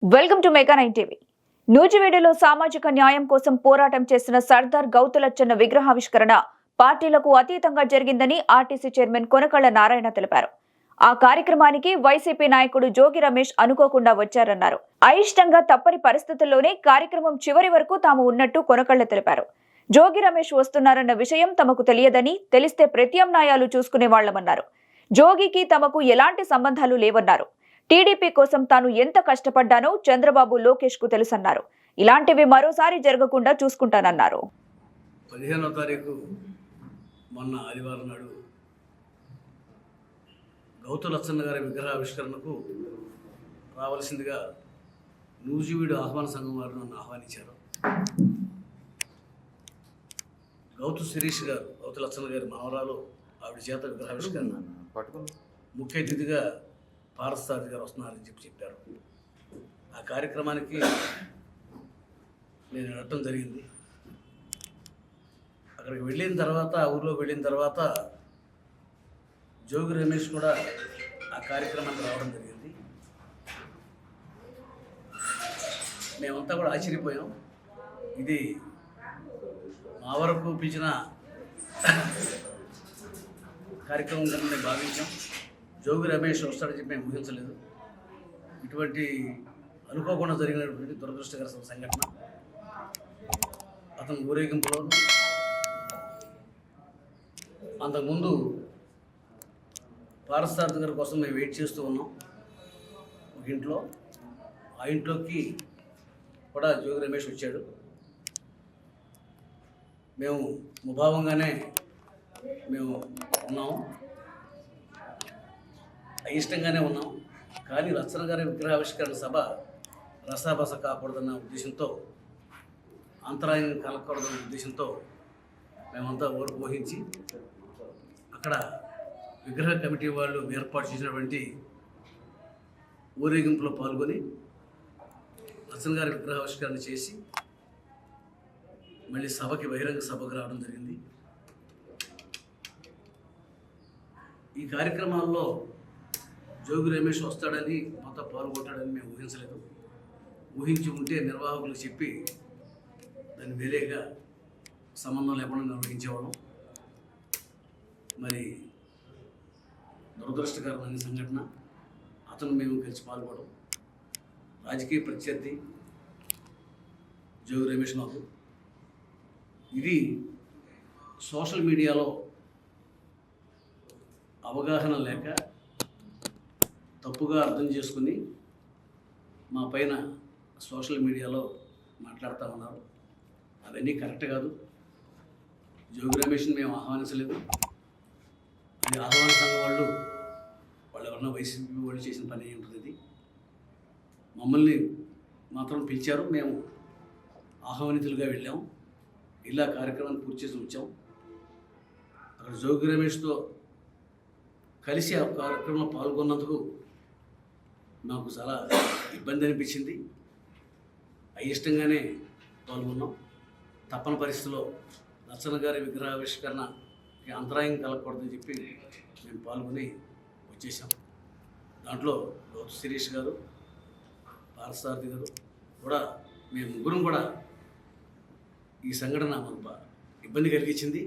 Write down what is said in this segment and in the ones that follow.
Welcome to mega 9 TV. నూజివీడులో సామాజిక న్యాయం కోసం పోరాటం చేసిన సర్దార్ గౌతులచ్చన్న విగ్రహావిష్కరణ పార్టీలకు అతీతంగా జరిగిందని ఆర్టీసీ చైర్మన్ కొనకళ్ళ నారాయణ తెలిపారు. ఆ కార్యక్రమానికి వైసీపీ నాయకుడు జోగి రమేష్ అనుకోకుండా వచ్చారన్నారు. అయిష్టంగా తప్పని పరిస్థితుల్లోనే కార్యక్రమం చివరి వరకు తాము ఉన్నట్టు కొనకళ్ళ తెలిపారు. జోగి రమేష్ వస్తున్నారన్న విషయం తమకు తెలియదని, తెలిస్తే ప్రత్యామ్నాయాలు చూసుకునేవాళ్లమన్నారు. జోగికి తమకు ఎలాంటి సంబంధాలు లేవన్నారు. టీడీపీ కోసం తాను ఎంత కష్టపడ్డానో చంద్రబాబు లోకేష్ కు తెలుసన్నారు. ఇలాంటివి మరోసారి జరగకుండా చూసుకుంటానన్నారు. 15వ తారీఖు మొన్న ఆదివారం నాడు గౌతులచ్చన్న గారి విగ్రహావిష్కరణకు రావాల్సిందిగా నూజివీడు ఆహ్వాన సంఘం వారు నన్ను ఆహ్వానించారు. గౌతులచ్చన్న గారి మనవరాలు ఆవిడ చేత విగ్రహావిష్కరణ ముఖ్య అతిథిగా పారసారథి గారు వస్తున్నారని చెప్పారు. ఆ కార్యక్రమానికి నేను వెళ్ళటం జరిగింది. అక్కడికి వెళ్ళిన తర్వాత, ఆ ఊర్లోకి వెళ్ళిన తర్వాత జోగి రమేష్ కూడా ఆ కార్యక్రమానికి రావడం జరిగింది. మేమంతా కూడా ఆశ్చర్యపోయాం. ఇది మా వరకు పిలిచిన కార్యక్రమం కింద మేము భావించాం. జోగి రమేష్ వస్తాడని చెప్పి మేము ఊహించలేదు. ఇటువంటి అనుకోకుండా జరిగినటువంటి దురదృష్టకర సంఘటన. అతను ఊరేగింపులో అంతకుముందు పారసారథి గారి కోసం మేము వెయిట్ చేస్తూ ఉన్నాం ఒక ఇంట్లో. ఆ ఇంట్లోకి కూడా జోగి రమేష్ వచ్చాడు. మేము ముభావంగానే మేము ఉన్నాము, అయిష్టంగానే ఉన్నాం. కానీ లచ్చన్న గారి విగ్రహావిష్కరణ సభ రసాబస కాకూడదన్న ఉద్దేశంతో, అంతరాయం కలగకూడదన్న ఉద్దేశంతో మేమంతా ఊహించి అక్కడ విగ్రహ కమిటీ వాళ్ళు ఏర్పాటు చేసినటువంటి ఊరేగింపులో పాల్గొని లచ్చన్న గారి విగ్రహావిష్కరణ చేసి మళ్ళీ బహిరంగ సభకు రావడం జరిగింది. ఈ కార్యక్రమాల్లో జోగి రమేష్ వస్తాడని, మొత్తం పాల్గొంటాడని మేము ఊహించలేదు. ఊహించి ఉంటే నిర్వాహకులకు చెప్పి దాన్ని వేరేగా సంబంధం లేకుండా నిర్వహించేవాళ్ళం. మరి దురదృష్టకరమైన సంఘటన. అతను మేము కలిసి పాల్గొనడం. రాజకీయ ప్రత్యర్థి జోగి రమేష్ నాకు. ఇది సోషల్ మీడియాలో అవగాహన లేక తప్పుగా అర్థం చేసుకుని మా పైన సోషల్ మీడియాలో మాట్లాడుతూ ఉన్నారు. అవన్నీ కరెక్ట్ కాదు. జోగి రమేష్ని మేము ఆహ్వానించలేదు. అది ఆహ్వాన సంఘం వాళ్ళు ఎవరన్నా వైసీపీ వాళ్ళు చేసిన పని అయి ఉంటుంది. ఇది మమ్మల్ని మాత్రం పిలిచారు. మేము ఆహ్వానితులుగా వెళ్ళాము. ఇలా కార్యక్రమాన్ని పూర్తి చేసి వచ్చాం. అక్కడ జోగి రమేష్తో కలిసి ఆ కార్యక్రమంలో పాల్గొన్నందుకు నాకు చాలా ఇబ్బంది అనిపించింది. అయిష్టంగానే పాల్గొన్నాం. తప్పని పరిస్థితిలో లచ్చన్న గారి విగ్రహావిష్కరణకి అంతరాయం కలగకూడదని చెప్పి మేము పాల్గొని వచ్చేసాం. దాంట్లో గౌతు శిరీష్ గారు, పారసారథి గారు కూడా, మేము ముగ్గురం కూడా ఈ సంఘటన మాకు ఇబ్బంది కలిగించింది.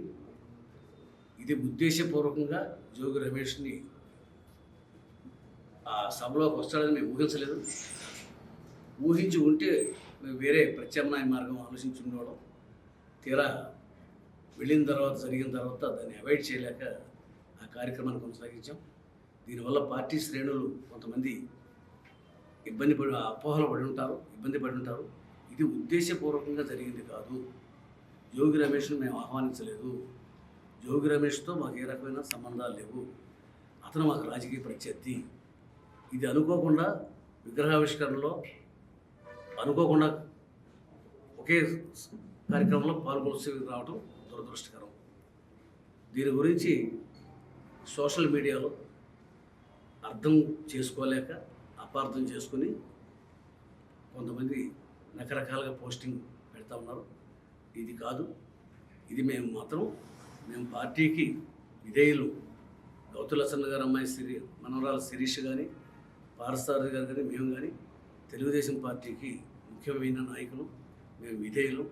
ఇది ఉద్దేశపూర్వకంగా జోగి రమేష్ని ఆ సభలోకి వస్తాడని మేము ఊహించలేదు. ఊహించి ఉంటే మేము వేరే ప్రత్యామ్నాయ మార్గం ఆలోచించి ఉండేవాళ్ళం. తీరా వెళ్ళిన తర్వాత, జరిగిన తర్వాత దాన్ని అవాయిడ్ చేయలేక ఆ కార్యక్రమాన్ని కొనసాగించాం. దీనివల్ల పార్టీ శ్రేణులు కొంతమంది అపోహలు ఇబ్బంది పడి ఉంటారు. ఇది ఉద్దేశపూర్వకంగా జరిగింది కాదు. జోగి రమేష్ని మేము ఆహ్వానించలేదు. జోగి రమేష్తో మాకు ఏ రకమైన సంబంధాలు లేవు. అతను మాకు రాజకీయ ప్రత్యర్థి. ఇది అనుకోకుండా విగ్రహావిష్కరణలో అనుకోకుండా ఒకే కార్యక్రమంలో పాల్గొల్సి రావడం దురదృష్టకరం. దీని గురించి సోషల్ మీడియాలో అర్థం చేసుకోలేక, అపార్థం చేసుకుని కొంతమంది రకరకాలుగా పోస్టింగ్ పెడతా ఉన్నారు. ఇది కాదు. ఇది మేము పార్టీకి విధేయులు. గౌతులచ్చన్న గారు అమ్మాయి మనవరాలు శిరీష్ కానీ, పారసారథి గారు కానీ, మేము కానీ తెలుగుదేశం పార్టీకి ముఖ్యమైన నాయకులు, మేము విధేయులు.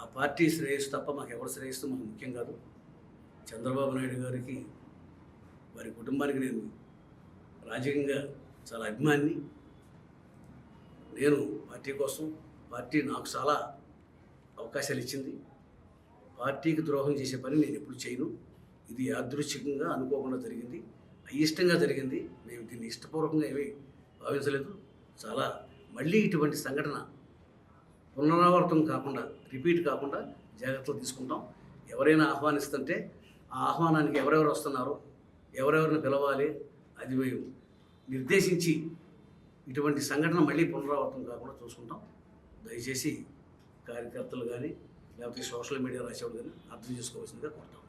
ఆ పార్టీ శ్రేయస్సు తప్ప మాకు ఎవరి శ్రేయస్సు మాకు ముఖ్యం కాదు. చంద్రబాబు నాయుడు గారికి, వారి కుటుంబానికి నేను రాజకీయంగా చాలా అభిమాని. నేను పార్టీ కోసం, పార్టీ నాకు చాలా అవకాశాలు ఇచ్చింది. పార్టీకి ద్రోహం చేసే పని నేను ఎప్పుడు చేయను. ఇది యాదృచ్ఛికంగా అనుకోకుండా జరిగింది, అయిష్టంగా జరిగింది. మేము దీన్ని ఇష్టపూర్వకంగా ఏమీ భావించలేదు. చాలా మళ్ళీ ఇటువంటి సంఘటన పునరావృతం కాకుండా, రిపీట్ కాకుండా జాగ్రత్తలు తీసుకుంటాం. ఎవరైనా ఆహ్వానిస్తుంటే ఆ ఆహ్వానానికి ఎవరెవరు వస్తున్నారు, ఎవరెవరిని పిలవాలి, అది మేము నిర్దేశించి ఇటువంటి సంఘటన మళ్ళీ పునరావృతం కాకుండా చూసుకుంటాం. దయచేసి కార్యకర్తలు కానీ లేకపోతే సోషల్ మీడియా రాసేవాళ్ళు కానీ అర్థం చేసుకోవాల్సిందిగా కోరుతాం.